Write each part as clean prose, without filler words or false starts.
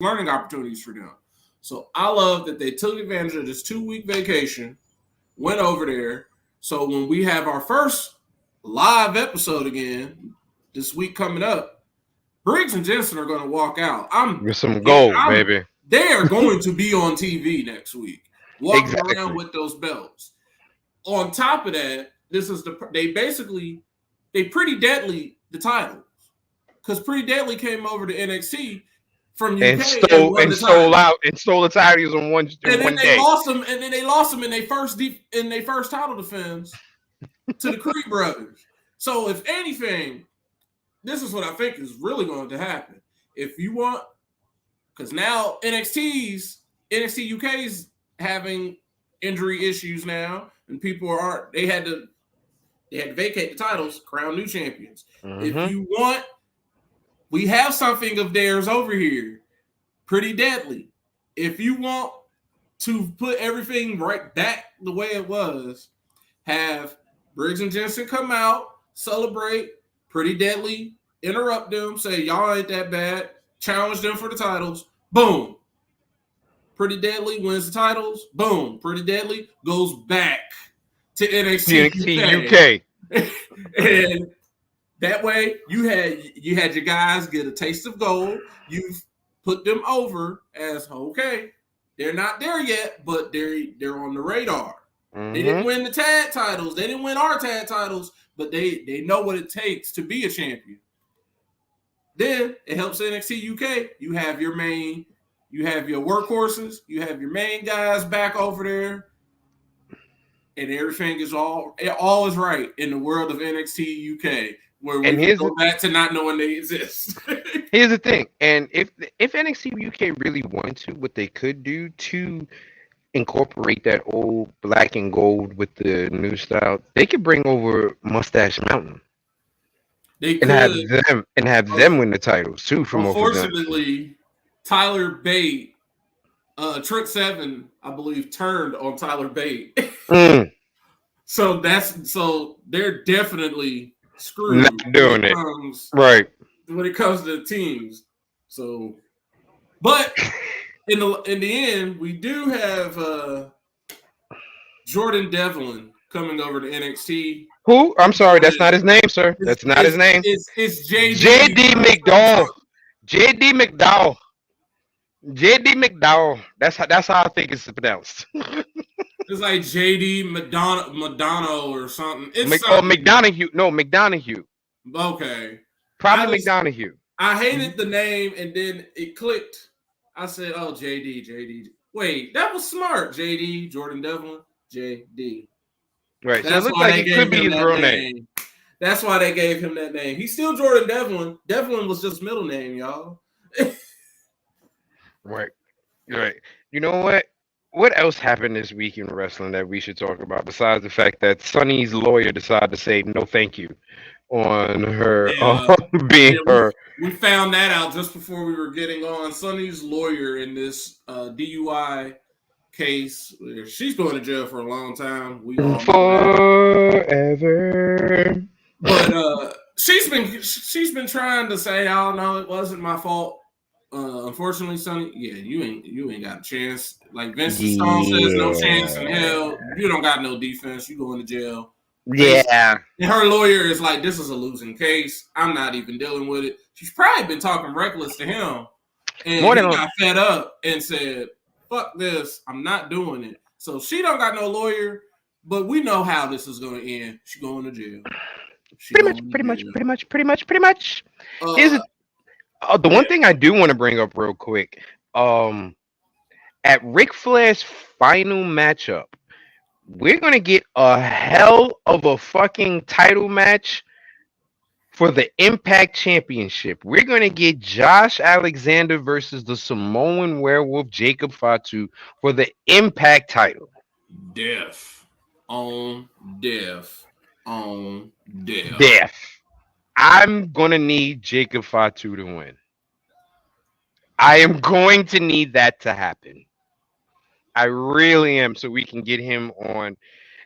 learning opportunities for them. So I love that they took advantage of this 2 week vacation, went over there. So when we have our first live episode again this week coming up, Briggs and Jensen are going to walk out. With some gold, baby. They are going to be on TV next week, walking around Exactly. with those belts. On top of that, they pretty deadly the title because Pretty Deadly came over to NXT from And UK and won the title. stole the titles in And then one they day. lost them, and then they lost them in their first title defense to the Creed brothers. So if anything, this is what I think is really going to happen. If you want, because now NXT UK's having injury issues now, and people aren't. They had to vacate the titles, crown new champions. If you want, we have something of theirs over here, Pretty Deadly. If you want to put everything right back the way it was, have Briggs and Jensen come out, celebrate, Pretty Deadly, interrupt them, say y'all ain't that bad, challenge them for the titles, boom. Pretty Deadly wins the titles, boom. Pretty Deadly goes back to NXT UK. And that way you had your guys get a taste of gold. You've put them over as okay. They're not there yet, but they're on the radar. They didn't win the tag titles. They didn't win our tag titles, but they know what it takes to be a champion. Then it helps NXT UK. You have your workhorses, you have your main guys back over there, and everything is all is right in the world of NXT UK, where we can go back to not knowing they exist. Here's the thing, and if NXT UK really wanted to, what they could do to incorporate that old black and gold with the new style, they could bring over Mustache Mountain. And have them win the titles too from unfortunately, Tyler Bate, Trent Seven, I believe, turned on Tyler Bate. So they're definitely screwed. Not doing it right when it comes to the teams. So, but in the end, we do have Jordan Devlin coming over to NXT. Who? I'm sorry, that's not his name, sir. That's not his name. It's JD McDowell. JD McDowell. JD McDowell. That's how I think it's pronounced. It's like JD Madonna or something. It's McDonough. No, McDonough. Okay. Probably McDonough. I hated the name, and then it clicked. I said, "Oh, JD." Wait, that was smart. JD Jordan Devlin. JD. Right. So it looks like it could be his real name. That's why they gave him that name. He's still Jordan Devlin. Devlin was just middle name, y'all. Right. You know what? What else happened this week in wrestling that we should talk about besides the fact that Sunny's lawyer decided to say no thank you on her being her? We found that out just before we were getting on. Sunny's lawyer in this DUI case, she's going to jail for a long time. We all forever. But she's been trying to say, "Oh no, it wasn't my fault." Unfortunately, Sonny, you ain't got a chance. Like Vince Stone says, no chance in hell. You don't got no defense. You going to jail. Yeah. And her lawyer is like, "This is a losing case. I'm not even dealing with it." She's probably been talking reckless to him, and he got fed up and said, "Fuck this. I'm not doing it." So she don't got no lawyer, but we know how this is going to end. She's going to jail. Pretty much. The one thing I do want to bring up real quick, at Ric Flair's final matchup, we're gonna get a hell of a fucking title match for the Impact Championship. We're gonna get Josh Alexander versus the Samoan Werewolf Jacob Fatu for the Impact title. Death on death. I'm gonna need Jacob Fatu to win. I am going to need that to happen. I really am, so we can get him on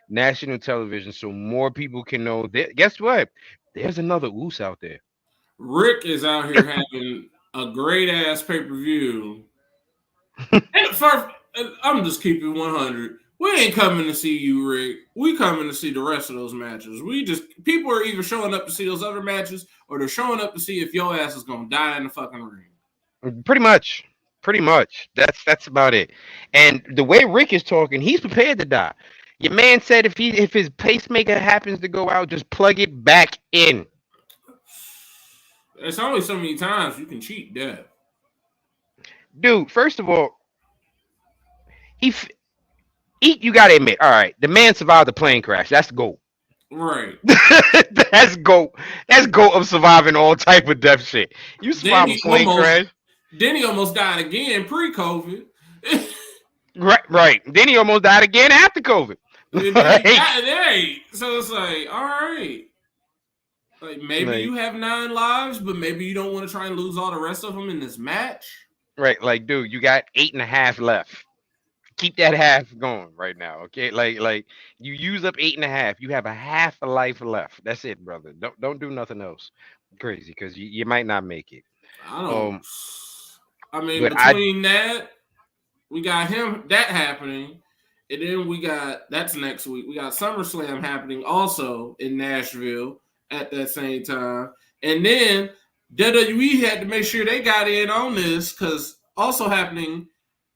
national television, so more people can know that. Guess what? There's another Uso out there. Rick is out here having a great ass pay-per-view. I'm just keeping 100. We ain't coming to see you, Rick. We coming to see the rest of those matches. People are either showing up to see those other matches or they're showing up to see if your ass is gonna die in the fucking ring. Pretty much. That's about it. And the way Rick is talking, he's prepared to die. Your man said if his pacemaker happens to go out, just plug it back in. It's only so many times you can cheat death. Dude, first of all, you gotta admit, all right, the man survived the plane crash. That's GOAT. Right. That's GOAT. That's GOAT of surviving all type of death shit. You survived a plane crash. Then he almost died again pre-COVID. Right. Then he almost died again after COVID. So it's like, all right. Like maybe you have 9 lives, but maybe you don't want to try and lose all the rest of them in this match. Right, like, dude, you got 8.5 left. Keep that half going right now, okay? Like you use up 8.5. You have a half a life left. That's it, brother. Don't do nothing else crazy because you might not make it. I don't. I mean, between that, we got that happening, and then that's next week. We got SummerSlam happening also in Nashville at that same time, and then WWE had to make sure they got in on this because also happening.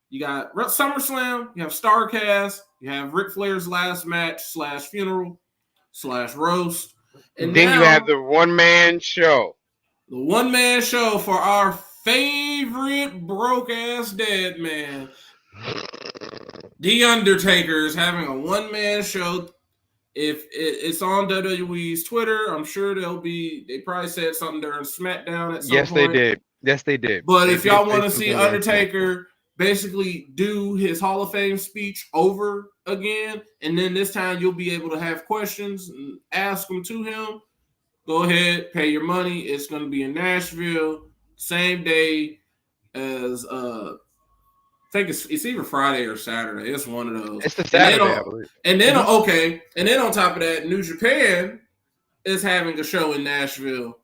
You got SummerSlam, you have StarCast, you have Ric Flair's last match / funeral / roast. And then you have the one-man show. The one-man show for our favorite broke-ass dead man. The Undertaker is having a one-man show. If it's on WWE's Twitter, I'm sure they probably said something during SmackDown at some point. Yes, they did. But if y'all want to see Undertaker basically do his Hall of Fame speech over again, and then this time you'll be able to have questions and ask them to him, go ahead, pay your money. It's going to be in Nashville, same day as I think it's either Friday or Saturday. It's one of those. It's the Saturday, I believe. And then on top of that, New Japan is having a show in Nashville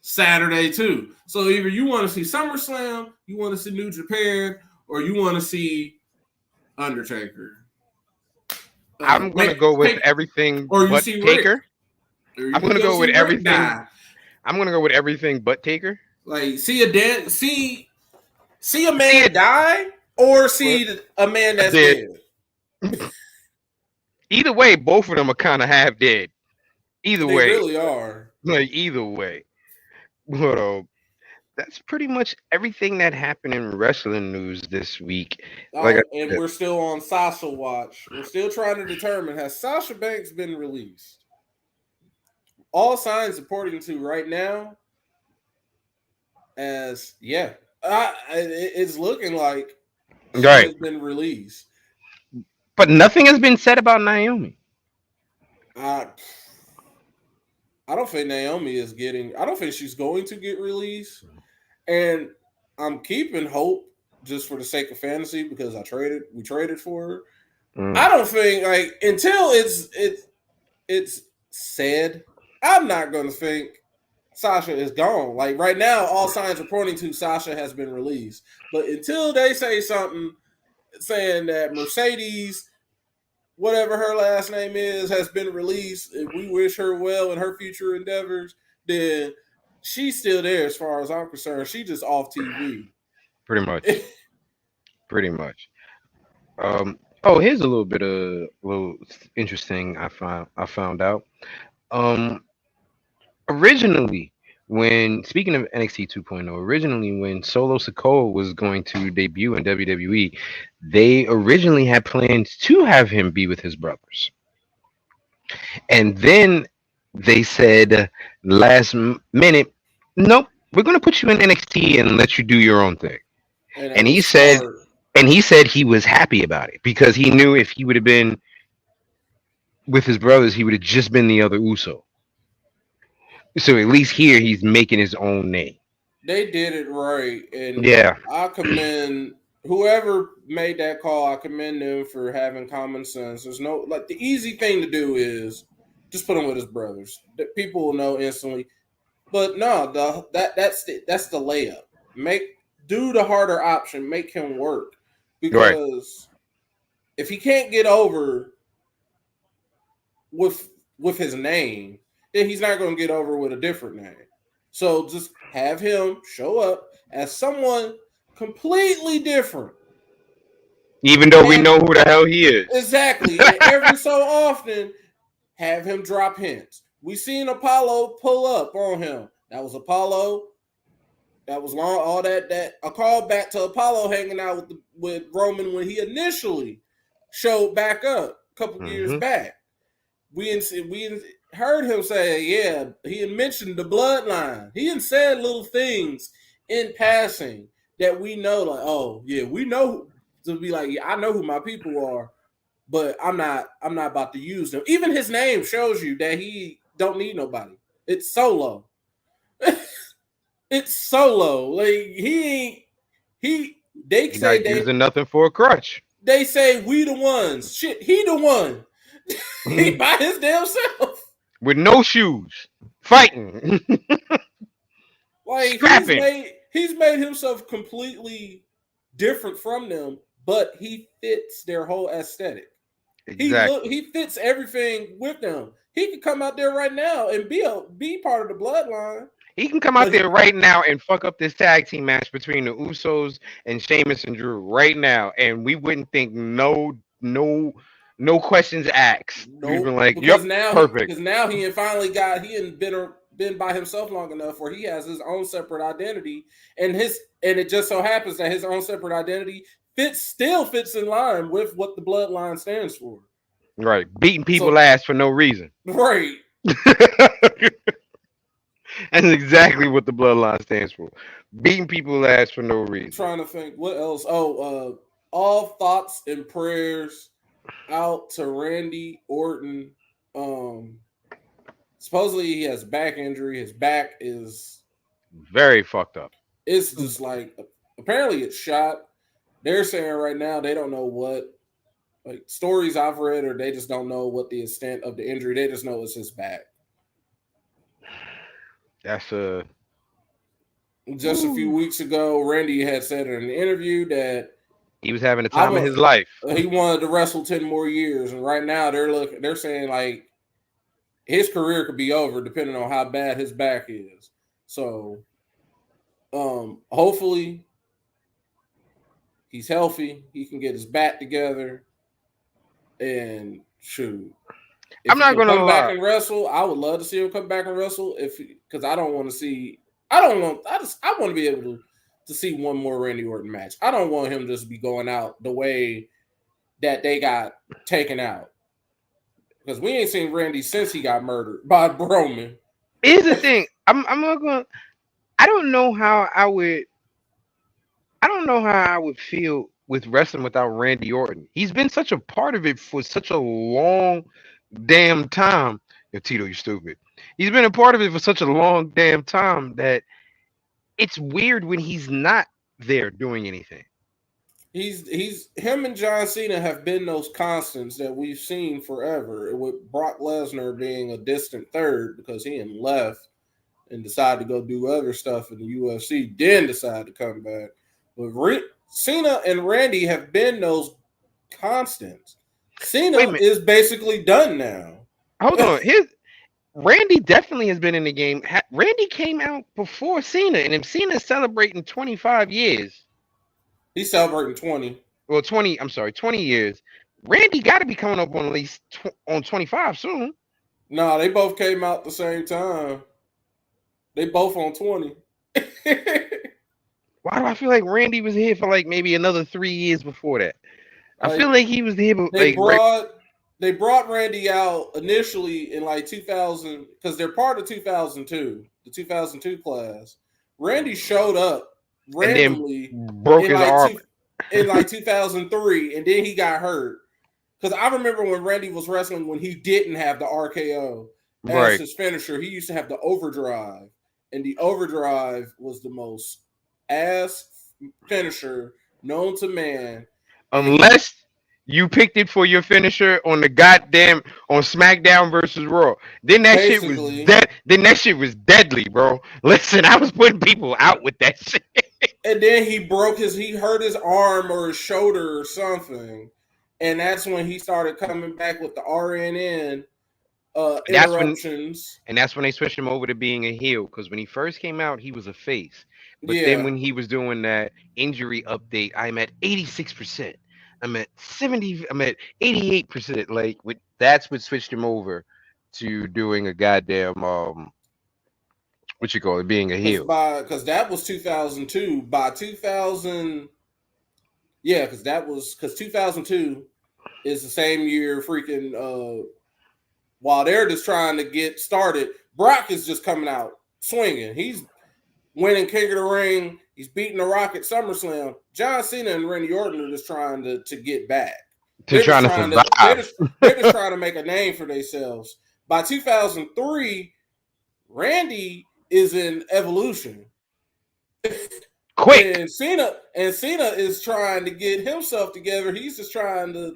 Saturday too. So either you want to see SummerSlam, you want to see New Japan, or you want to see Undertaker. I'm going to go with everything but Taker. I'm going to go with everything. I'm going to go with everything but Taker. Like see a man die or see a man that's dead. Either way, both of them are kind of half dead. Either way. They really are. Like either way. But that's pretty much everything that happened in wrestling news this week. And we're still on Sasha watch. We're still trying to determine, has Sasha Banks been released? All signs according to right now it's looking like she has been released. But nothing has been said about Naomi. I don't think I don't think she's going to get released. And I'm keeping hope just for the sake of fantasy because we traded for her. I don't think until it's said, I'm not going to think Sasha is gone. Like right now, all signs are pointing to Sasha has been released. But until they say something saying that Mercedes, whatever her last name is, has been released, and we wish her well in her future endeavors, then she's still there as far as I'm concerned. She just off TV. Pretty much. Here's a little interesting I found out. Originally, speaking of NXT 2.0, originally when Solo Sikoa was going to debut in WWE, they originally had plans to have him be with his brothers. And then they said last minute, nope, we're going to put you in NXT and let you do your own thing. And he said he was happy about it because he knew if he would have been with his brothers, he would have just been the other Uso. So at least here he's making his own name. They did it right. And I commend whoever made that call. I commend them for having common sense. There's the easy thing to do is just put him with his brothers. People will know instantly. But no, that's the layup. do the harder option, make him work. Because if he can't get over with his name, then he's not going to get over with a different name. So just have him show up as someone completely different. Even though we know who the hell he is. Exactly. And every so often, have him drop hints. We seen Apollo pull up on him. That was Apollo. That was long. All that a call back to Apollo hanging out with Roman when he initially showed back up a couple years back. We heard him say, yeah, he had mentioned the bloodline. He had said little things in passing that we know, like, oh yeah, we know to be like, yeah, I know who my people are, but I'm not about to use them. Even his name shows you that he don't need nobody. It's Solo. It's Solo. Like they say they using nothing for a crutch. They say we the ones. Shit, he the one. He by his damn self. With no shoes. Fighting. Like he's made himself completely different from them, but he fits their whole aesthetic. Exactly. He fits everything with them. He could come out there right now and be part of the bloodline. He can come out there right now and fuck up this tag team match between the Usos and Sheamus and Drew right now, and we wouldn't think no questions asked. Nope. We've been like, because perfect. Because now he had been by himself long enough where he has his own separate identity, and it just so happens that his own separate identity still fits in line with what the bloodline stands for. Right, beating people's ass for no reason. Right. That's exactly what the bloodline stands for. Beating people's ass for no reason. I'm trying to think what else. Oh, all thoughts and prayers out to Randy Orton. Supposedly he has back injury. His back is very fucked up. It's just like apparently it's shot. They're saying right now they don't know what stories I've read, or they just don't know what the extent of the injury. They just know it's his back. That's just a few weeks ago, Randy had said in an interview that he was having the time of his life. He wanted to wrestle 10 more years, and right now they're saying like his career could be over depending on how bad his back is. So, hopefully he's healthy. He can get his back together, and shoot. If I'm not going to come back and wrestle. I would love to see him come back and wrestle because I want to be able to see one more Randy Orton match. I don't want him to just be going out the way that they got taken out. Because we ain't seen Randy since he got murdered by Roman. Here's the thing. I'm not going. I don't know how I would feel with wrestling without Randy Orton. He's been such a part of it for such a long damn time. Yo, Tito, you stupid. He's been a part of it for such a long damn time that it's weird when he's not there doing anything. Him and John Cena have been those constants that we've seen forever, with Brock Lesnar being a distant third because he had left and decided to go do other stuff in the UFC, then decided to come back. But Cena and Randy have been those constants. Cena is basically done now. Hold on. Randy definitely has been in the game. Randy came out before Cena, and if Cena's celebrating 25 years. He's celebrating 20. Well, 20 years. Randy got to be coming up on at least on 25 soon. No, they both came out the same time. They both on 20. Why do I feel like Randy was here for like maybe another 3 years before that? I feel like he was here. They brought Randy out initially in like 2000 because they're part of 2002, the 2002 class. Randy showed up randomly and then broke his arm in like 2003, and then he got hurt. Because I remember when Randy was wrestling when he didn't have the RKO as his finisher, he used to have the overdrive, and the overdrive was the most ass finisher known to man. Unless you picked it for your finisher on the goddamn on SmackDown versus Raw. Then that shit was dead. Then that shit was deadly, bro. Listen, I was putting people out with that shit. and then he hurt his arm or his shoulder or something, and that's when he started coming back with the RNN interruptions. And that's when they switched him over to being a heel, because when he first came out, he was a face. But Yeah. then when he was doing that injury update, I'm at 86%. I'm at 70. I'm at 88%. Like that's what switched him over to doing a goddamn what you call it, being a heel. Because that was 2002. By 2000, yeah, because 2002 is the same year. Freaking while they're just trying to get started, Brock is just coming out swinging. He's winning King of the Ring. He's beating The Rock at SummerSlam. John Cena and Randy Orton are just trying to get back. They're just trying to make a name for themselves. By 2003, Randy is in Evolution. Quick. And Cena is trying to get himself together. He's just trying to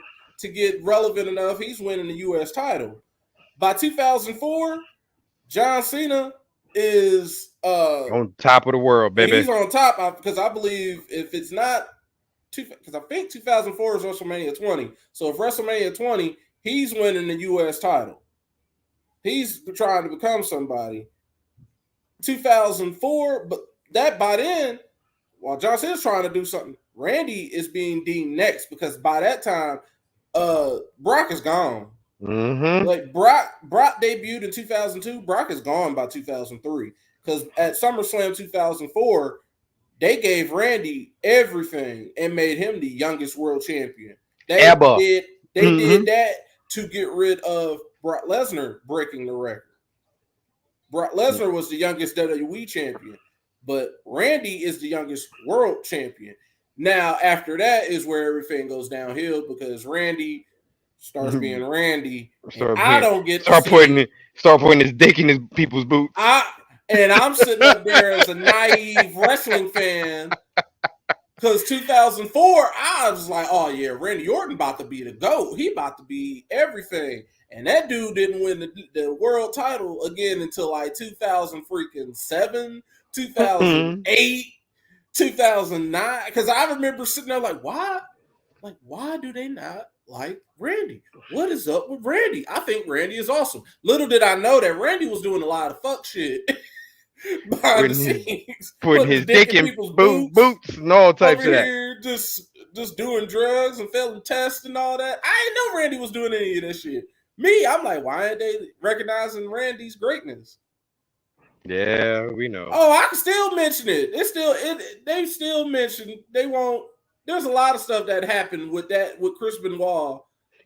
get relevant enough. He's winning the U.S. title. By 2004, John Cena is on top of the world, baby. He's on top because I believe if it's not because I think 2004 is WrestleMania 20. So if WrestleMania 20, he's winning the U.S. title. He's trying to become somebody. 2004, but that by then, while John Cena's trying to do something, Randy is being deemed next because by that time, Brock is gone. Mm-hmm. Like Brock debuted in 2002. Brock is gone by 2003 because at SummerSlam 2004, they gave Randy everything and made him the youngest world champion. They did that to get rid of Brock Lesnar breaking the record. Brock Lesnar was the youngest WWE champion, but Randy is the youngest world champion. Now, after that is where everything goes downhill because Randy starts being Randy. Start putting his dick in his people's boots. I'm sitting up there as a naive wrestling fan because 2004, I was like, oh yeah, Randy Orton about to be the GOAT. He about to be everything. And that dude didn't win the world title again until like 2007, 2008, 2009. Because I remember sitting there like, why? Like, why do they not like Randy? What is up with Randy? I think Randy is awesome. Little did I know that Randy was doing a lot of fuck shit behind the scenes. Putting his dick in people's boots and all types of that. Here, just doing drugs and failing tests and all that. I didn't know Randy was doing any of that shit. Me, I'm like, why aren't they recognizing Randy's greatness? Yeah, we know. Oh, I can still mention it. They still mention they won't. There's a lot of stuff that happened with Chris Benoit.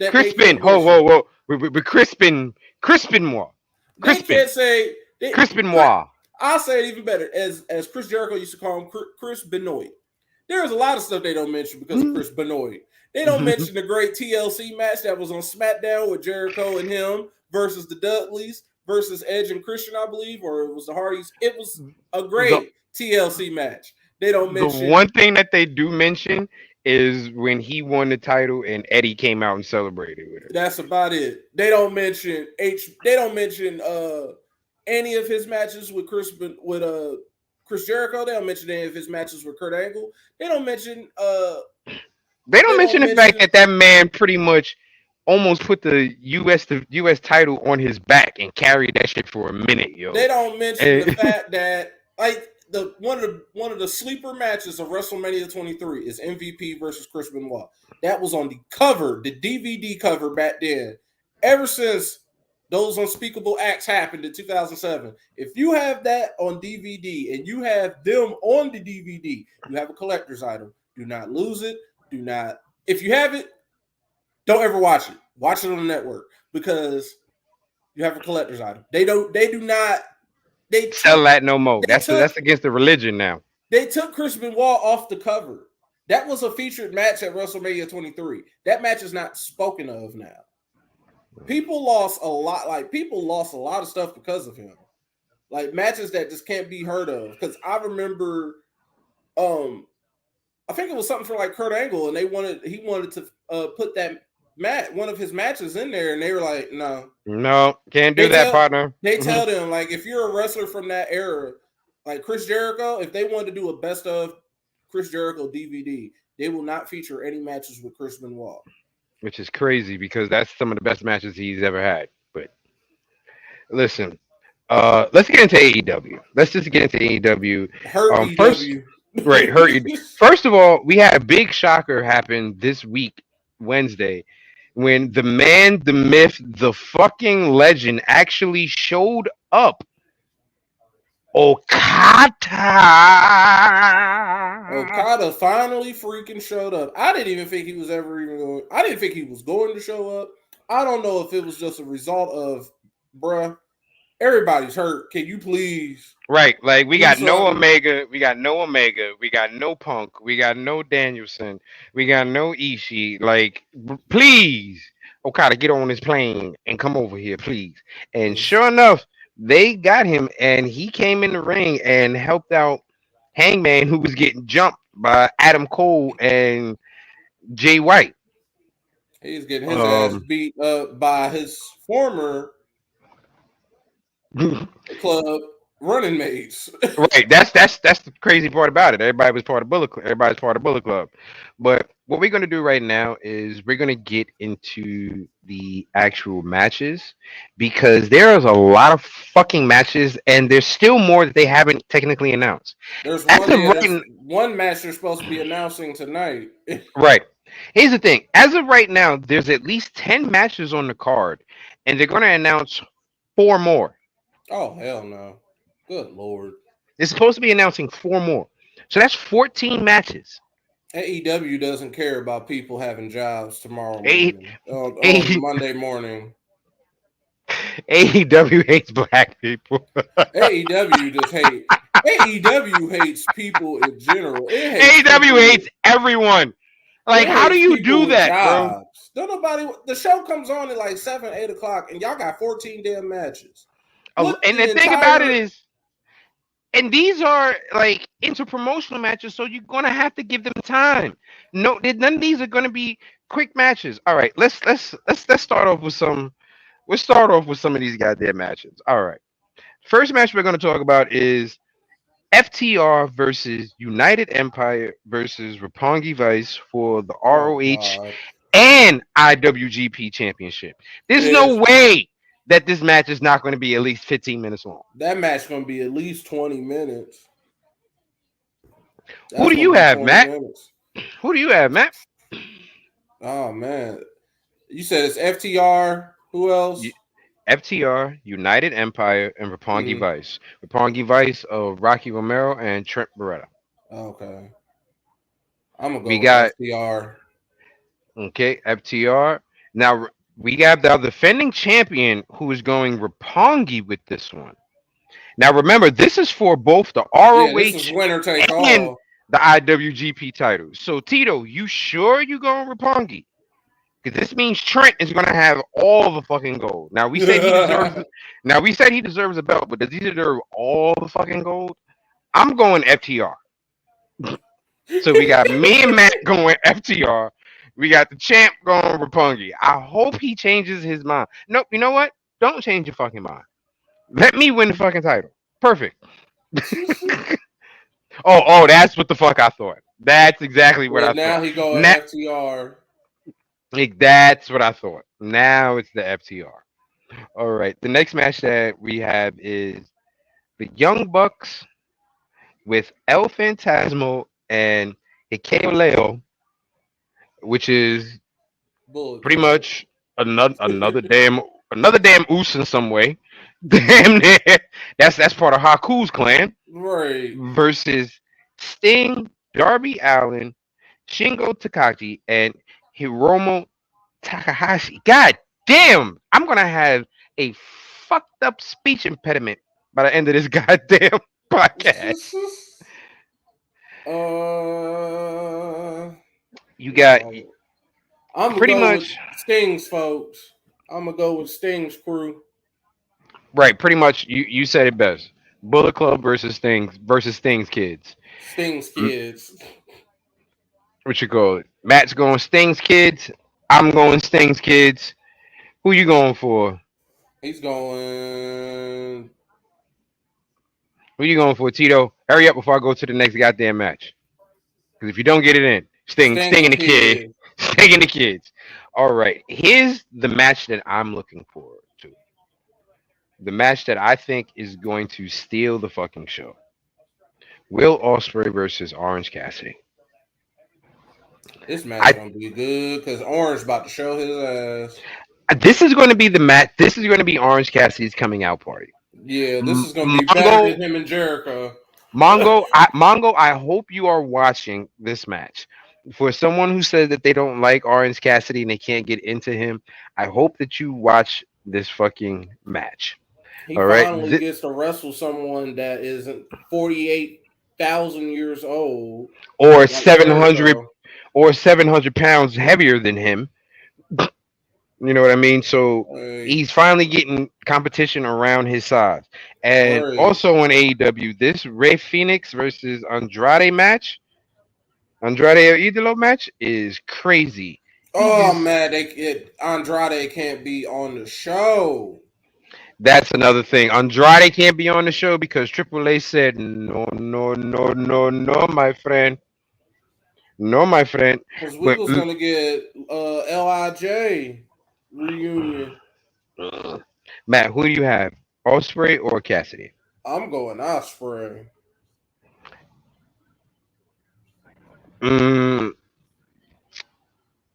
Crispin, whoa. With Crispin Benoit. They can't say Chris Benoit. I'll say it even better. As Chris Jericho used to call him, Chris Benoit. There's a lot of stuff they don't mention because of Chris Benoit. They don't mention the great TLC match that was on SmackDown with Jericho and him versus the Dudleys versus Edge and Christian, I believe, or it was the Hardys. It was a great TLC match. They don't mention the one thing that they do mention is when he won the title and Eddie came out and celebrated with it. That's about it. They don't mention They don't mention any of his matches with Chris Jericho. They don't mention any of his matches with Kurt Angle. They don't mention They don't mention the fact that man pretty much almost put the U.S. title on his back and carried that shit for a minute, yo. They don't mention the fact that like one of the sleeper matches of WrestleMania 23 is MVP versus Chris Benoit. That was on the cover, the DVD cover back then. Ever since those unspeakable acts happened in 2007, if you have that on DVD and you have them on the DVD, you have a collector's item. Do not lose it. Do not. If you have it, don't ever watch it. Watch it on the network because you have a collector's item. They do not. They sell that no more. That's against the religion now. They took Chris Benoit off the cover. That was a featured match at WrestleMania 23. That match is not spoken of now. People lost a lot. Like people lost a lot of stuff because of him. Like matches that just can't be heard of. Because I remember, I think it was something for like Kurt Angle, and he wanted to put that one of his matches in there, and they were like, no, can't do that, partner. They tell them like if you're a wrestler from that era, like Chris Jericho, if they wanted to do a best of Chris Jericho DVD, they will not feature any matches with Chris Benoit. Which is crazy because that's some of the best matches he's ever had. But listen, let's get into AEW. Let's just get into AEW. Hurt First, EW. right, hurt you. First of all, we had a big shocker happen this week, Wednesday, when the man, the myth, the fucking legend actually showed up. Okada finally freaking showed up. I didn't even think he was ever even going. I didn't think he was going to show up. I don't know if it was just a result of, bruh, everybody's hurt. Can you please? Right, like we got no Omega, we got no Omega, we got no Punk, we got no Danielson, we got no Ishii. Like, please, Okada, get on this plane and come over here, please. And sure enough, they got him, and he came in the ring and helped out Hangman, who was getting jumped by Adam Cole and Jay White. He's getting his ass beat up by his former club running mates. Right. That's the crazy part about it. Everybody was part of Bullet Club. Everybody's part of Bullet Club. But what we're gonna do right now is we're gonna get into the actual matches because there's a lot of fucking matches and there's still more that they haven't technically announced. There's one match they're supposed to be announcing tonight. Right. Here's the thing. As of right now, there's at least 10 matches on the card, and they're gonna announce 4 more. Oh hell no. Good Lord. They're supposed to be announcing 4 more. So that's 14 matches. AEW doesn't care about people having jobs tomorrow morning. On Monday morning. AEW hates black people. AEW just hates. AEW hates people in general. AEW hates everyone. Like, how do you do that, bro? Don't nobody. The show comes on at like 7, 8 o'clock, and y'all got 14 damn matches. And the thing about it is, and these are like interpromotional matches, so you're gonna have to give them time. No, none of these are gonna be quick matches. All right, let's start off with some. Let's start off with some of these goddamn matches. All right, first match we're gonna talk about is FTR versus United Empire versus Roppongi Vice for the ROH and IWGP Championship. There's no way that this match is not going to be at least 15 minutes long. That match is going to be at least 20 minutes. Who do you have, Matt? Who do you have, Matt? Oh, man. You said it's FTR. Who else? FTR, United Empire, and Roppongi Vice. Roppongi Vice of Rocky Romero and Trent Beretta. Okay. I'm going to go with FTR. Okay, FTR. Now, we got the defending champion who is going Roppongi with this one. Now, remember, this is for both the ROH and the IWGP titles. So, Tito, you sure you going Roppongi? Because this means Trent is going to have all the fucking gold. Now, we said he deserves a belt, but does he deserve all the fucking gold? I'm going FTR. So, we got me and Matt going FTR. We got the champ going Roppongi. I hope he changes his mind. Nope, you know what? Don't change your fucking mind. Let me win the fucking title. Perfect. oh, that's what the fuck I thought. That's exactly what I thought. Now he going FTR. That's what I thought. Now it's the FTR. All right. The next match that we have is the Young Bucks with El Phantasmo and Hikuleo Leo, which is pretty much another damn Uso in some way. Damn near. That's part of Haku's clan. Right. Versus Sting, Darby Allin, Shingo Takagi, and Hiromu Takahashi. God damn! I'm gonna have a fucked up speech impediment by the end of this goddamn podcast. You got I'm pretty much Sting's folks. I'm gonna go with Sting's crew. Right, pretty much. You said it best. Bullet Club versus Sting's kids. Sting's kids. What you call it? Matt's going Sting's kids. I'm going Sting's kids. Who you going for? He's going. Who you going for, Tito? Hurry up before I go to the next goddamn match. Because if you don't get it in, Sting and the kid, Sting and the kids. All right, here's the match that I'm looking forward to. The match that I think is going to steal the fucking show. Will Ospreay versus Orange Cassidy. This match gonna be good because Orange about to show his ass. This is going to be the match. This is going to be Orange Cassidy's coming out party. Yeah, this is gonna be better than him and Jericho. Mongo, I hope you are watching this match. For someone who said that they don't like Orange Cassidy and they can't get into him, I hope that you watch this fucking match. He finally gets to wrestle someone that isn't 48,000 years old, or like 700 or 700 pounds heavier than him. You know what I mean? So he's finally getting competition around his size. And also on AEW, this Rey Fenix versus Andrade match, Andrade Idolo match is crazy. Oh man, Andrade can't be on the show. That's another thing. Andrade can't be on the show because Triple H said no, my friend. No, my friend. Because we was gonna get LIJ reunion. Matt, who do you have? Ospreay or Cassidy? I'm going Ospreay.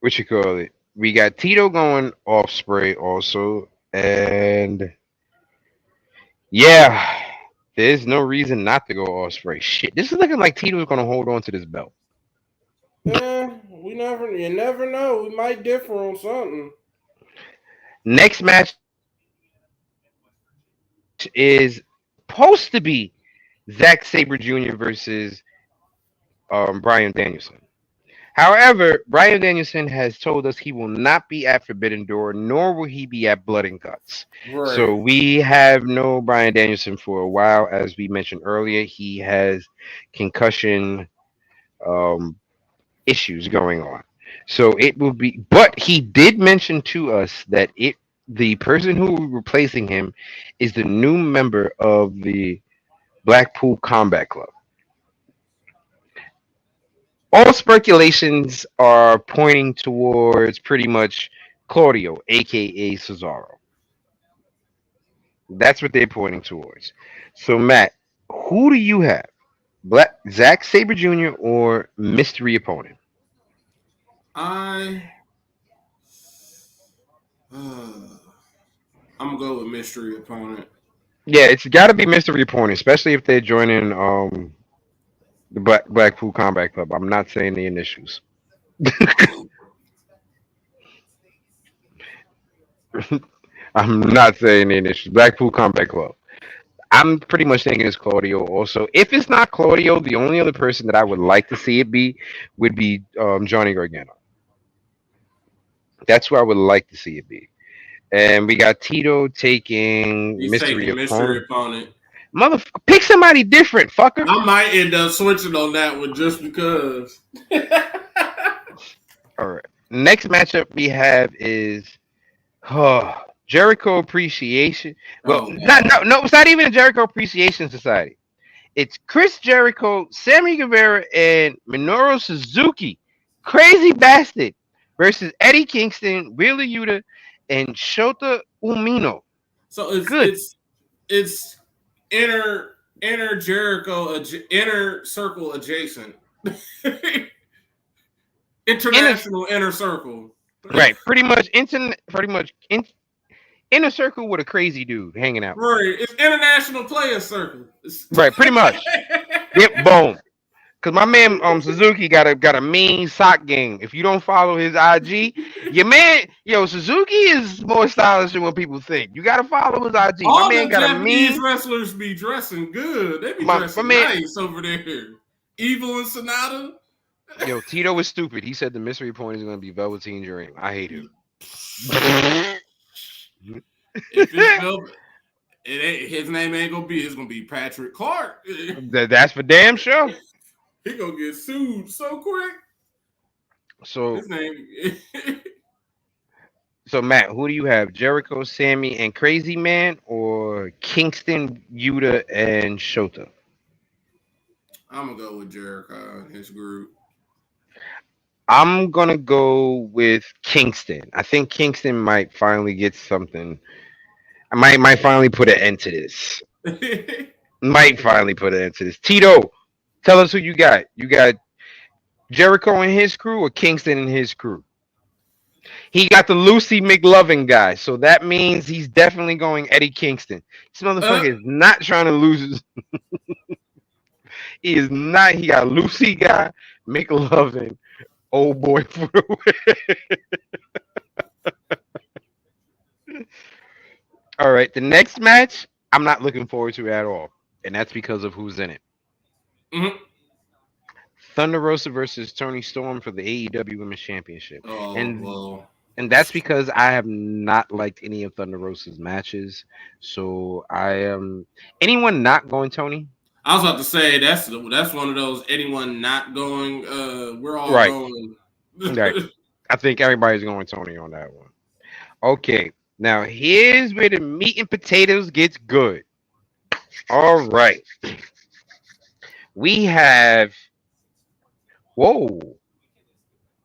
What you call it? We got Tito going Ospreay also, and yeah, there's no reason not to go Ospreay. Shit, this is looking like Tito's gonna hold on to this belt. Yeah, you never know. We might differ on something. Next match is supposed to be Zack Sabre Jr. versus Bryan Danielson. However, Bryan Danielson has told us he will not be at Forbidden Door, nor will he be at Blood and Guts. Right. So we have no Bryan Danielson for a while. As we mentioned earlier, he has concussion issues going on. So it will be, but he did mention to us that the person who will be replacing him is the new member of the Blackpool Combat Club. All speculations are pointing towards pretty much Claudio, aka Cesaro. That's what they're pointing towards. So, Matt, who do you have? Zack Sabre Jr. or mystery opponent? I'm gonna go with mystery opponent. Yeah, it's got to be mystery opponent, especially if they're joining the Blackpool Combat Club. I'm not saying the initials. I'm not saying the initials. Blackpool Combat Club. I'm pretty much thinking it's Claudio also. If it's not Claudio, the only other person that I would like to see it be would be Johnny Gargano. That's where I would like to see it be. And we got Tito taking mystery opponent. Motherfucker, pick somebody different, fucker. I might end up switching on that one just because. All right. Next matchup we have is Jericho Appreciation. Well, no, it's not even a Jericho Appreciation Society. It's Chris Jericho, Sammy Guevara, and Minoru Suzuki, Crazy Bastard, versus Eddie Kingston, Wheeler Yuta, and Shota Umino. So it's inner Jericho, inner circle adjacent. International inner circle. Right, pretty much inner circle with a crazy dude hanging out. Right, it's international player circle. Right, pretty much. Yep, boom. Cause my man Suzuki got a mean sock game. If you don't follow his IG, your man, Suzuki is more stylish than what people think. You gotta follow his IG. All my man got Japanese a mean wrestlers be dressing good. They be dressing nice over there. Evil and Sonata. Yo, Tito is stupid. He said the mystery opponent is gonna be Velveteen Dream. I hate him. If it's Velvet, his name ain't gonna be. It's gonna be Patrick Clark. That's for damn sure. He gonna get sued so quick. So his name. So Matt, who do you have? Jericho, Sammy, and Crazy Man, or Kingston, Yuta, and Shota? I'm gonna go with Jericho and his group. I'm gonna go with Kingston. I think Kingston might finally get something. I might finally put an end to this. Might finally put an end to this. Tito, tell us who you got. You got Jericho and his crew or Kingston and his crew? He got the Lucy McLovin guy, so that means he's definitely going Eddie Kingston. This motherfucker is not trying to lose. He is not. He got Lucy guy, McLovin, old boy Fruit. All right, the next match I'm not looking forward to at all, and that's because of who's in it. Mhm. Thunder Rosa versus Tony Storm for the AEW Women's Championship, Oh and well. that's because I have not liked any of Thunder Rosa's matches. So I am anyone not going Tony. I was about to say that's one of those anyone not going. We're all Right, going. right. I think everybody's going Tony on that one. Okay, now here's where the meat and potatoes gets good. All right, we have. Whoa,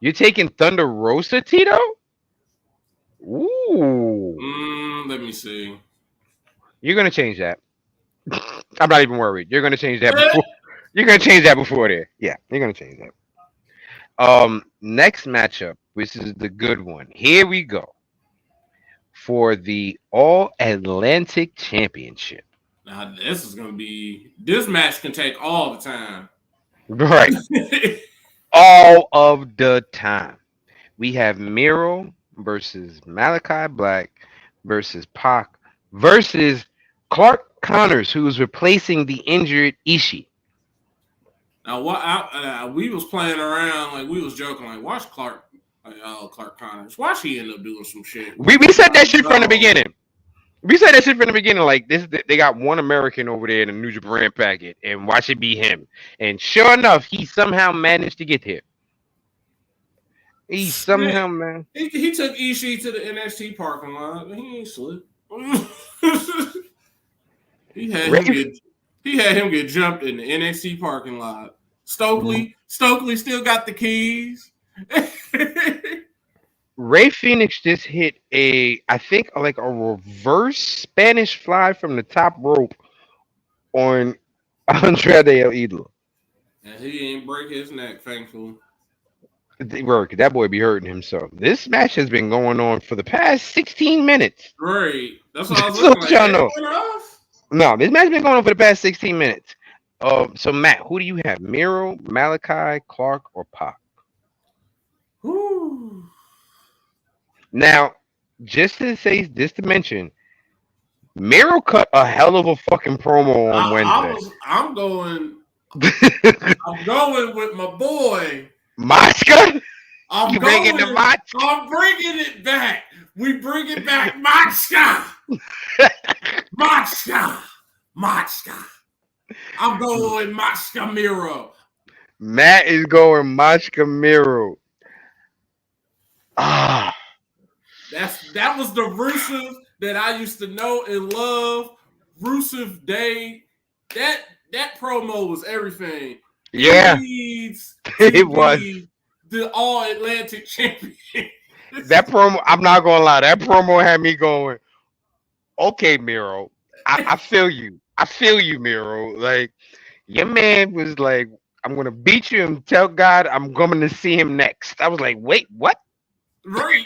you're taking Thunder Rosa, Tito? Ooh, Let me see. you're gonna change that. I'm not even worried. You're gonna change that before. You're gonna change that before there. Yeah, you're gonna change that. Next matchup, which is the good one. Here we go for the All Atlantic Championship. Now this is gonna be. This match can take all the time. Right, all of the time. We have Miro versus Malachi Black versus Pac versus Clark Connors, who is replacing the injured Ishii. Now what? We was playing around like we was joking like watch Clark Connors. Watch he end up doing some shit. We said that shit from the beginning. We said that shit from the beginning. Like this, they got one American over there in the New Japan packet, and watch it be him. And sure enough, he somehow managed to get here. He somehow man. He took Ishii to the NXT parking lot. He ain't slip. he had him get jumped in the NXT parking lot. Stokely still got the keys. Ray Phoenix just hit I think like a reverse Spanish fly from the top rope on Andrade El Idolo. And he ain't break his neck, thankfully. That boy be hurting himself. This match has been going on for the past 16 minutes. Great. That's what I was looking y'all know. Off? No, this match has been going on for the past 16 minutes. So Matt, who do you have? Miro, Malachi, Clark, or Pac? Whew. Now, just to mention, Miro cut a hell of a fucking promo on Wednesday. I'm going with my boy Machka. I'm bringing it back. We bring it back, Machka. Machka. I'm going with Machka Miro. Matt is going Machka Miro. That was the Rusev that I used to know and love. Rusev Day. That promo was everything. Yeah, it was the All Atlantic champion. That promo, I'm not gonna lie, that promo had me going, okay, Miro, I feel you. I feel you, Miro. Like, your man was like, I'm gonna beat you and tell God I'm coming to see him next. I was like, wait, what? Right.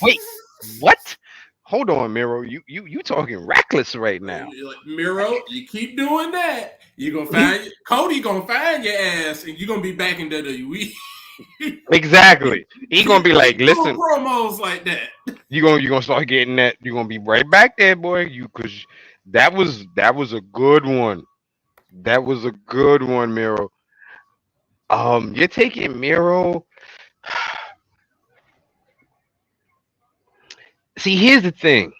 Wait, what? Hold on, Miro. You talking reckless right now. Miro, you keep doing that. You're gonna find Cody gonna find your ass and you're gonna be back in WWE. Exactly. He gonna be like, listen, promos like that. You gonna start getting that. You're gonna be right back there, boy. Cause that was a good one. That was a good one, Miro. You're taking Miro. See, here's the thing.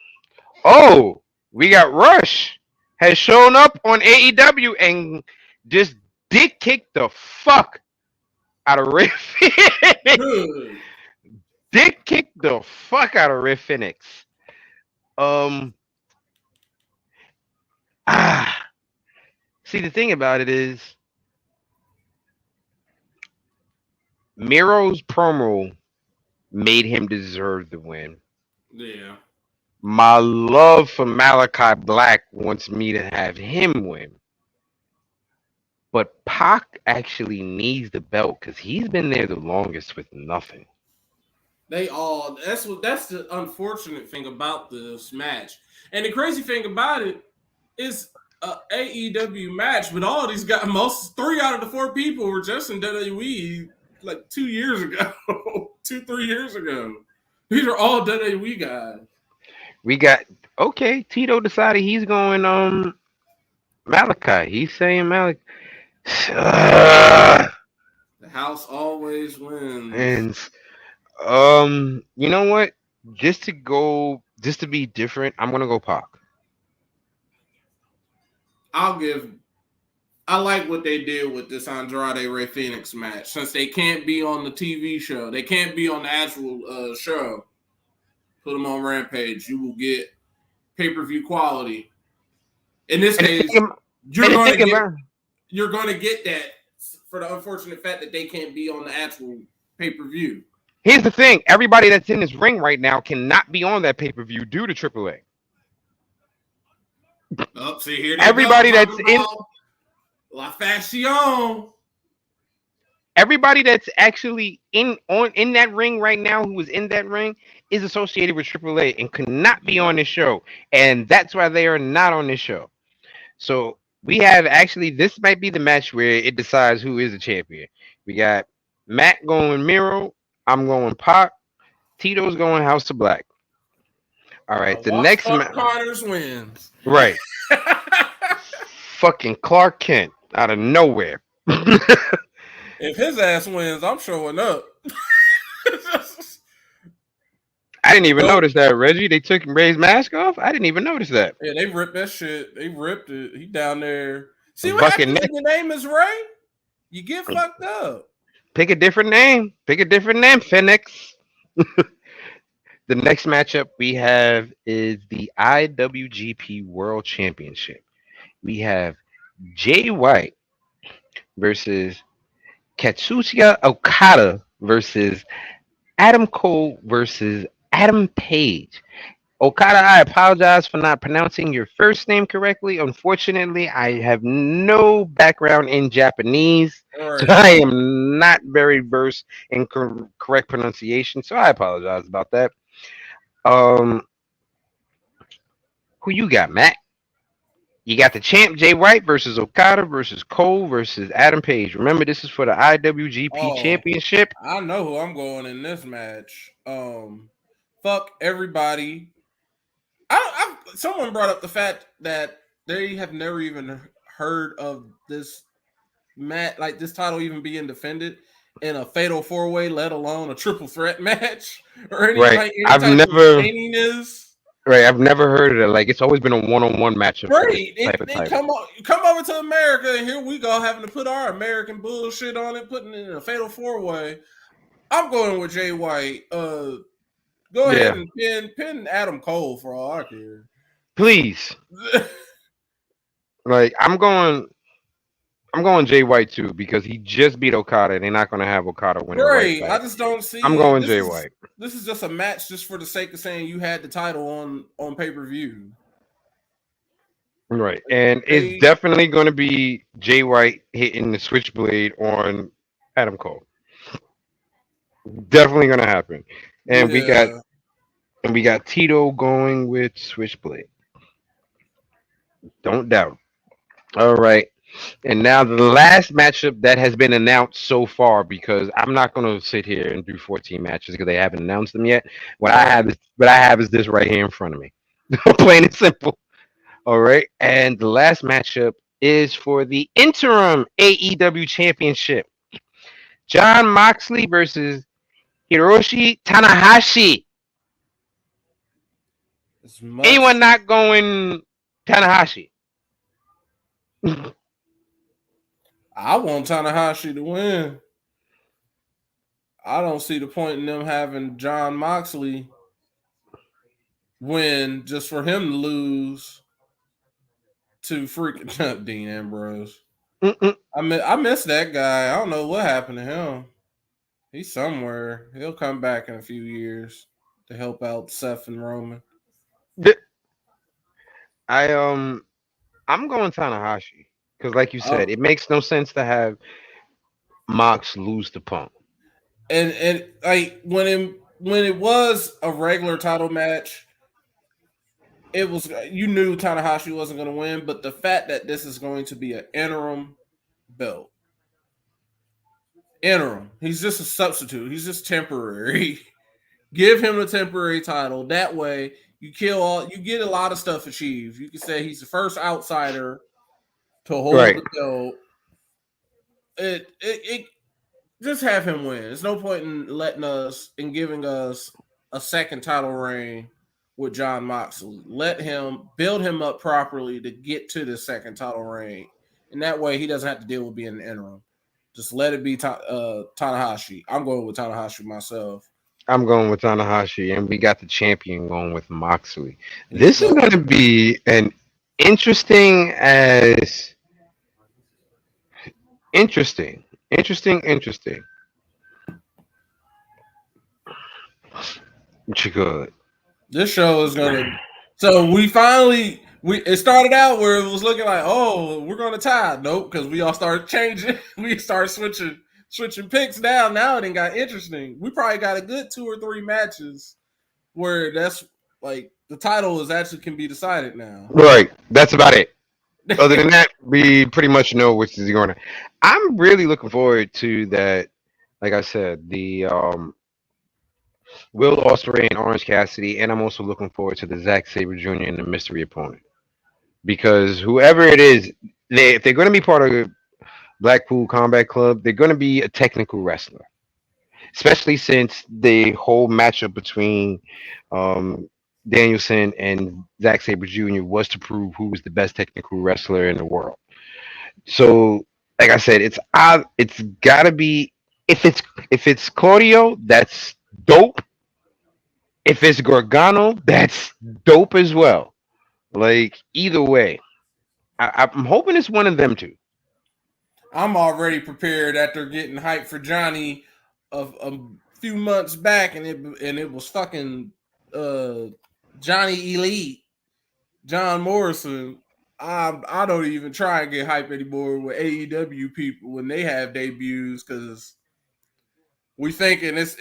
Oh, we got Rush has shown up on AEW and just dick kicked the fuck out of Ray Phoenix. Dick kicked the fuck out of Ray Phoenix. See, the thing about it is, Miro's promo made him deserve the win. Yeah. My love for Malachi Black wants me to have him win. But Pac actually needs the belt because he's been there the longest with nothing. That's the unfortunate thing about this match. And the crazy thing about it is a AEW match, but all these guys, most 3 out of the 4 people were just in WWE like 2 years ago, 3 years ago. These are all WWE guys. We got Tito decided he's going Malachi. He's saying Malachi. The house always wins. And you know what? Just to be different, I'm gonna go Pac. I like what they did with this Andrade Ray Phoenix match. Since they can't be on the TV show, they can't be on the actual show. Put them on Rampage. You will get pay-per-view quality. In this case, you're going to get that for the unfortunate fact that they can't be on the actual pay-per-view. Here's the thing: everybody that's in this ring right now cannot be on that pay-per-view due to AAA. Oh, see here. Everybody that's in La Faction. Everybody that's actually in that ring right now, who is in that ring, is associated with AAA and could not be on this show, and that's why they are not on this show. So we have this might be the match where it decides who is the champion. We got Matt going Miro, I'm going Pac, Tito's going House of Black. All right, the next match. Connors wins. Right. Fucking Clark Kent out of nowhere. If his ass wins, I'm showing up. I didn't even notice that, Reggie. They took Ray's mask off. I didn't even notice that. Yeah, they ripped that shit. They ripped it. He down there. See what happens when your name is Ray? You get fucked up. Pick a different name. Phoenix. The next matchup we have is the IWGP World Championship. We have Jay White versus Katsuya Okada versus Adam Cole versus Adam Page. Okada, I apologize for not pronouncing your first name correctly. Unfortunately, I have no background in Japanese, so I am not very versed in correct pronunciation, so I apologize about that. Who you got, Matt? You got the champ Jay White versus Okada versus Cole versus Adam Page. Remember, this is for the IWGP Championship. I know who I'm going in this match. Fuck everybody. Someone brought up the fact that they have never even heard of this match, like this title even being defended in a fatal 4-way, let alone a triple threat match or anything. Right. Like any I've never heard of it. Like, it's always been a one-on-one matchup. Right. Come over to America, and here we go, having to put our American bullshit on it, putting it in a fatal 4-way. I'm going with Jay White. Go ahead and pin Adam Cole for all I care. Please. Like, I'm going Jay White too, because he just beat Okada and they're not going to have Okada win. Right. I just don't see. I'm going Jay White. This is just a match just for the sake of saying you had the title on pay-per-view. Right. And it's definitely going to be Jay White hitting the switchblade on Adam Cole. Definitely going to happen. And we got Tito going with switchblade. Don't doubt. All right. And now the last matchup that has been announced so far, because I'm not going to sit here and do 14 matches because they haven't announced them yet. What I have is this right here in front of me. Plain and simple. All right. And the last matchup is for the interim AEW Championship. Jon Moxley versus Hiroshi Tanahashi. Anyone not going Tanahashi? I want Tanahashi to win. I don't see the point in them having Jon Moxley win just for him to lose to freaking Dean Ambrose. I miss that guy. I don't know what happened to him. He's somewhere. He'll come back in a few years to help out Seth and Roman. I I'm going Tanahashi because, like you said, Oh, it makes no sense to have Mox lose to Punk. and like when it was a regular title match, it was you knew Tanahashi wasn't going to win, but the fact that this is going to be an interim belt, interim, he's just a substitute. He's just temporary. Give him a temporary title. That way, you get a lot of stuff achieved. You can say he's the first outsider to hold Right. the belt. It just have him win. There's no point in letting us in giving us a second title reign with John Moxley. Let him build him up properly to get to the second title reign, and that way he doesn't have to deal with being an interim. Just let it be Tanahashi. I'm going with Tanahashi myself. I'm going with Tanahashi, and we got the champion going with Moxley. This is Yep. going to be an interesting as interesting. What you good? This show is gonna. So we finally it started out where it was looking like, oh, we're gonna tie. Nope, because we all started changing. We started switching picks down. Now it ain't got interesting. We probably got a good 2 or 3 matches where that's like the title is actually can be decided now. Right. That's about it. Other than that, we pretty much know which is going to. I'm really looking forward to that. Like I said, the Will Ospreay and Orange Cassidy, and I'm also looking forward to the Zack Sabre Jr. and the mystery opponent because whoever it is, if they're going to be part of the Blackpool Combat Club, they're going to be a technical wrestler, especially since the whole matchup between um, Danielson and Zack Sabre Jr. was to prove who was the best technical wrestler in the world. So, like I said, it's gotta be if it's Claudio, that's dope. If it's Gargano, that's dope as well. Like either way, I'm hoping it's one of them two. I'm already prepared after getting hyped for Johnny a few months back, and it was fucking uh, Johnny Elite, John Morrison. I don't even try and get hype anymore with AEW people when they have debuts because we thinking it's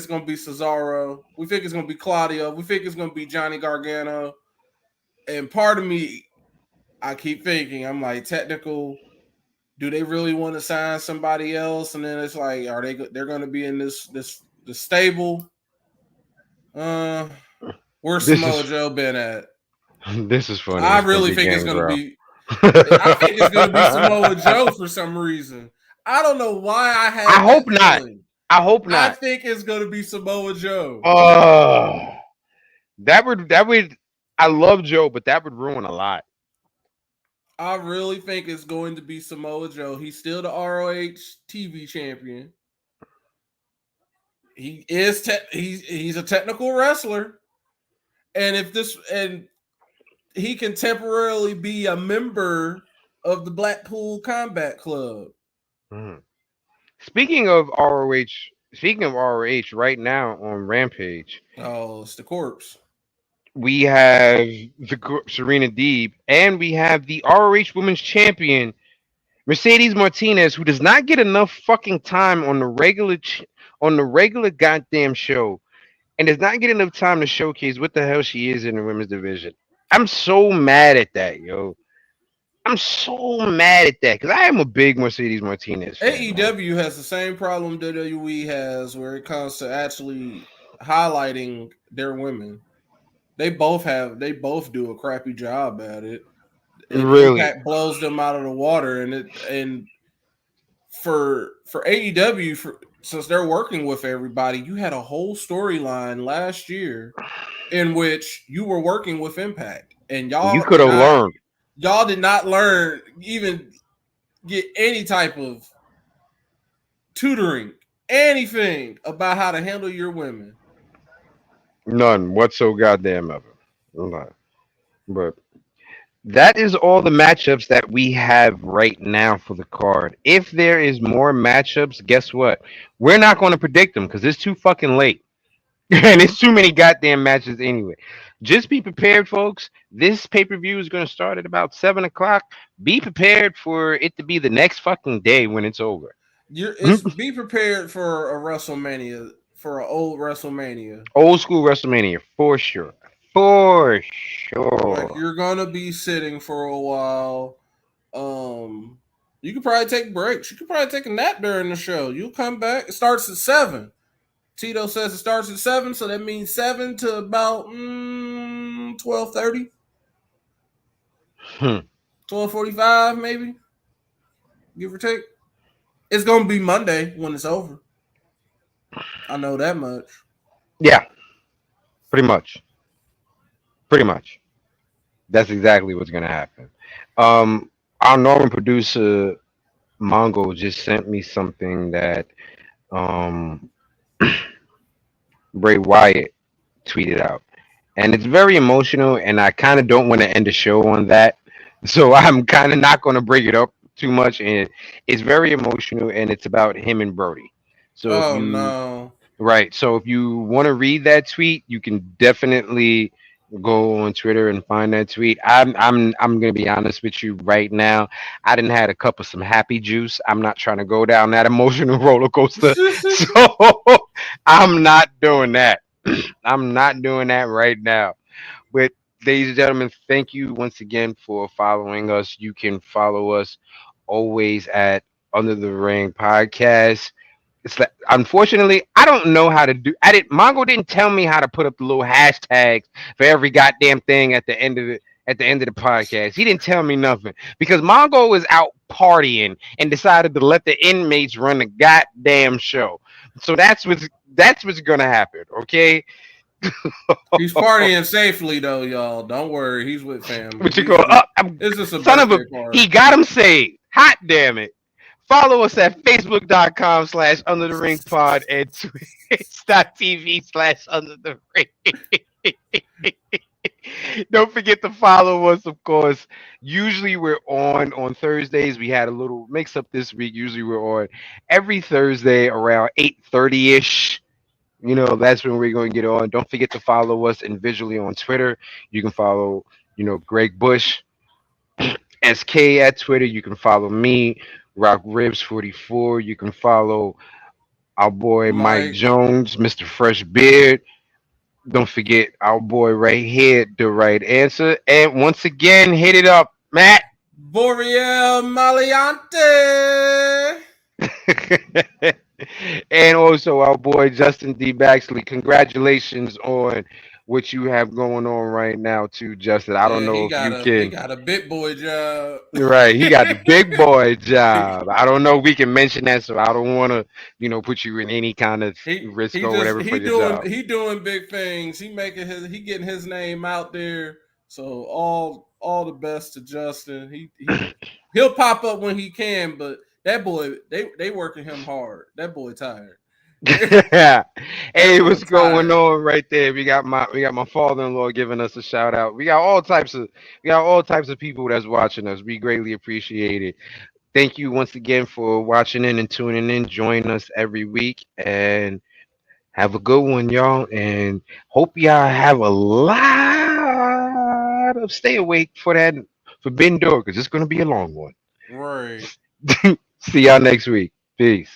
gonna be Cesaro, we think it's gonna be Claudio, we think it's gonna be Johnny Gargano, and part of me I keep thinking I'm like technical. Do they really want to sign somebody else? And then it's like, are they're going to be in the stable? Where's This Samoa is Joe been at? this is funny. I It's gonna really be think it's going to Gangrel. be. I think it's going to be Samoa Joe for some reason. I don't know why I I have hope that not. feeling. I hope I not. think it's going to be Samoa Joe. That would. I love Joe, but that would ruin a lot. I really think it's going to be Samoa Joe. He's still the ROH TV champion. He's a technical wrestler, and if this and he can temporarily be a member of the Blackpool Combat Club. Mhm. Speaking of ROH, right now on Rampage, Oh, it's the corpse. we have Serena Deeb, and we have the ROH Women's Champion Mercedes Martinez, who does not get enough fucking time on the regular goddamn show, and does not get enough time to showcase what the hell she is in the women's division. I'm so mad at that, yo. I'm so mad at that because I am a big Mercedes Martinez fan, man. AEW has the same problem WWE has where it comes to actually highlighting their women. They both do a crappy job at it. And Really. Impact blows them out of the water and for AEW since they're working with everybody, you had a whole storyline last year in which you were working with Impact, and You could have learned. y'all did not learn even get any type of tutoring, anything about how to handle your women. None whatsoever. Goddamn ever. None. But that is all the matchups that we have right now for the card. If there is more matchups, guess what? We're not going to predict them because it's too fucking late. And it's too many goddamn matches anyway. Just be prepared, folks. This pay per view is going to start at about 7 o'clock. Be prepared for it to be the next fucking day when it's over. Be prepared for a WrestleMania, for an old WrestleMania, old school WrestleMania for sure, for sure. Like you're gonna be sitting for a while. You could probably take breaks. You could probably take a nap during the show. You'll come back. It starts at 7. Tito says it starts at 7, so that means 7 to about 12:30. 12:45 maybe, give or take. It's gonna be Monday when it's over. I know that much. Yeah, pretty much. Pretty much. That's exactly what's gonna happen. Our normal producer Mongo just sent me something that um Bray Wyatt tweeted out, and it's very emotional. And I kind of don't want to end the show on that, so I'm kind of not going to bring it up too much. And it's very emotional, and it's about him and Brody. So if you no. Right. So if you want to read that tweet, you can definitely go on Twitter and find that tweet. I'm gonna be honest with you right now. I didn't had a cup of some happy juice. I'm not trying to go down that emotional roller coaster. So I'm not doing that. I'm not doing that right now. But ladies and gentlemen, thank you once again for following us. You can follow us always at Under the Ring Podcast. It's like, unfortunately, I don't know how to do. Mongo didn't tell me how to put up the little hashtags for every goddamn thing at the end of the podcast. He didn't tell me nothing because Mongo was out partying and decided to let the inmates run the goddamn show. So that's what's gonna happen. Okay. He's partying safely though, y'all. Don't worry, he's with family. What you call? It's just a son of a. party. He got him saved. Hot damn it. Follow us at facebook.com/Under the Ring Pod and twitch.tv/Under the Ring. Don't forget to follow us, of course. Usually we're on Thursdays. We had a little mix up this week. Usually we're on every Thursday around 8:30ish. You know, that's when we're going to get on. Don't forget to follow us individually on Twitter. You can follow, Greg Bush, SK at Twitter. You can follow me, Rock Ribs 44. You can follow our boy Mike Jones, Mr. Fresh Beard. Don't forget our boy right here, The Right Answer. And once again, hit it up, Matt. Boreal Maliante. And also our boy Justin D. Baxley. Congratulations on what you have going on right now, too, Justin. I don't know if you can. He got a big boy job. Right, he got the big boy job. I don't know if we can mention that, so I don't want to, put you in any kind of risk or whatever for your job. He doing big things. He getting his name out there. So all the best to Justin. He'll pop up when he can, but that boy, they working him hard. That boy tired. Hey, what's going on right there? We got my father-in-law giving us a shout out. We got all types of people that's watching us. We greatly appreciate it. Thank you once again for watching in and tuning in. Join us every week and have a good one, y'all. And hope y'all have a lot of stay awake for Ben Door because it's gonna be a long one. Right. See y'all next week. Peace.